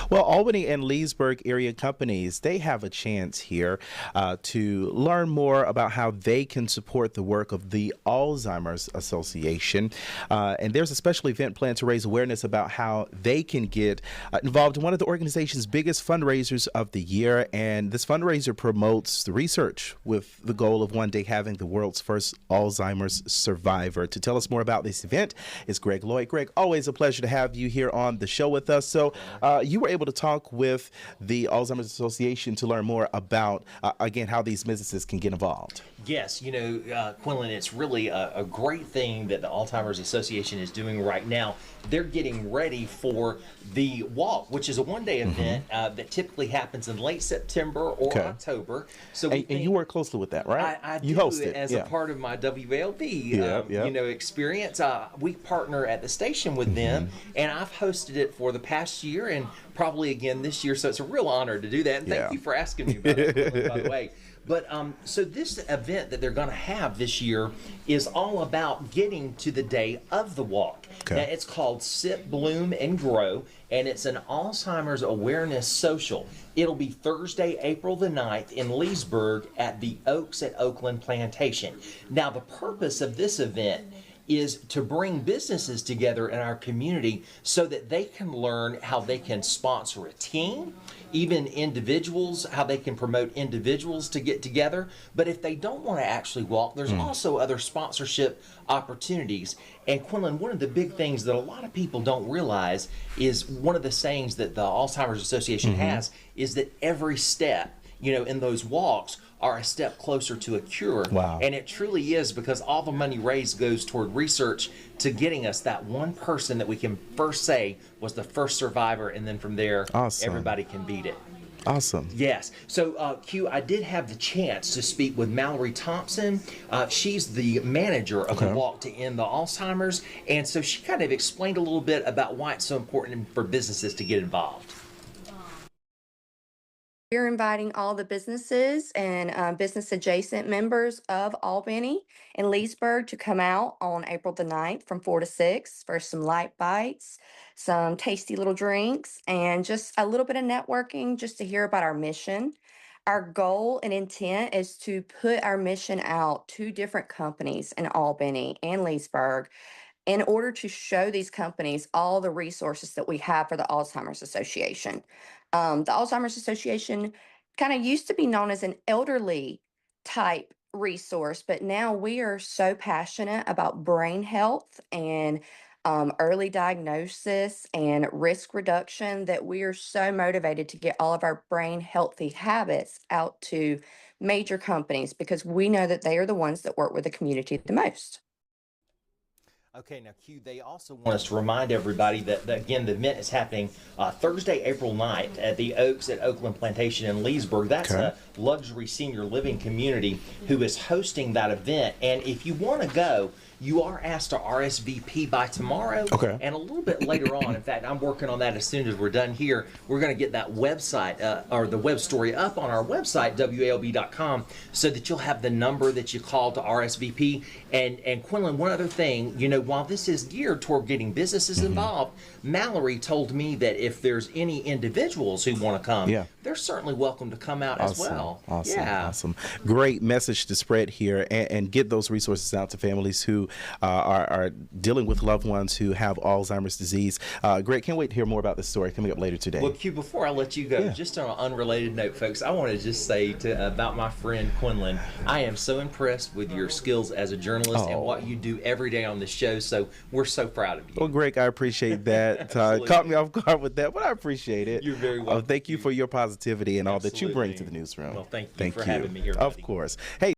Well, Albany and Leesburg area companies, they have a chance here to learn more about how they can support the work of the Alzheimer's Association. And there's a special event planned to raise awareness about how they can get involved in one of the organization's biggest fundraisers of the year. And this fundraiser promotes the research with the goal of one day having the world's first Alzheimer's survivor. To tell us more about this event is Greg Lloyd. Greg, always a pleasure to have you here on the show with us. So you were able to talk with the Alzheimer's Association to learn more about, again, how these businesses can get involved. Yes, you know, Quinlan, it's really a great thing that the Alzheimer's Association is doing right now. They're getting ready for the walk, which is a one-day event that typically happens in late September or October. So and you work closely with that, right? I you do host it as a part of my WALB, you know, experience. We partner at the station with them, and I've hosted it for the past year and probably again this year. So it's a real honor to do that. And thank you for asking me about it, Quinlan, by the way. But so this event that they're going to have this year is all about getting to the day of the walk. Now, it's called Sit, Bloom, and Grow, and it's an Alzheimer's Awareness Social. It'll be Thursday, April the 9th in Leesburg at the Oaks at Oakland Plantation. Now, the purpose of this event is to bring businesses together in our community so that they can learn how they can sponsor a team, even individuals, how they can promote individuals to get together. But if they don't want to actually walk, there's also other sponsorship opportunities. And Quinlan, one of the big things that a lot of people don't realize is one of the sayings that the Alzheimer's Association has is that every step, you know, in those walks are a step closer to a cure. Wow. And it truly is, because all the money raised goes toward research to getting us that one person that we can first say was the first survivor, and then from there, everybody can beat it. Awesome. Yes. So, Q, I did have the chance to speak with Mallory Thompson. She's the manager of the Walk to End the Alzheimer's, and so she kind of explained a little bit about why it's so important for businesses to get involved. We're inviting all the businesses and business adjacent members of Albany and Leesburg to come out on April the 9th from 4 to 6 for some light bites, some tasty little drinks, and just a little bit of networking just to hear about our mission. Our goal and intent is to put our mission out to different companies in Albany and Leesburg in order to show these companies all the resources that we have for the Alzheimer's Association. The Alzheimer's Association kind of used to be known as an elderly type resource, but now we are so passionate about brain health and early diagnosis and risk reduction that we are so motivated to get all of our brain healthy habits out to major companies, because we know that they are the ones that work with the community the most. Okay, now Q, they also want us to remind everybody that again, the event is happening Thursday, April 9th at the Oaks at Oakland Plantation in Leesburg. That's a luxury senior living community who is hosting that event. And if you want to go, you are asked to RSVP by tomorrow and a little bit later on. In fact, I'm working on that as soon as we're done here. We're going to get that website or the web story up on our website, WALB.com, so that you'll have the number that you call to RSVP. And Quinlan, one other thing, you know, while this is geared toward getting businesses involved, Mallory told me that if there's any individuals who want to come, they're certainly welcome to come out as well. Awesome. Great message to spread here and get those resources out to families who are dealing with loved ones who have Alzheimer's disease. Greg, can't wait to hear more about this story coming up later today. Well, Q, before I let you go, just on an unrelated note, folks, I want to just say about my friend Quinlan, I am so impressed with your skills as a journalist and what you do every day on the show. So we're so proud of you. Well, Greg, I appreciate that. Caught me off guard with that, but I appreciate it. You're very welcome. Thank you for your positivity and all that you bring to the newsroom. Well, thank you for having me here, buddy. Of course. Hey.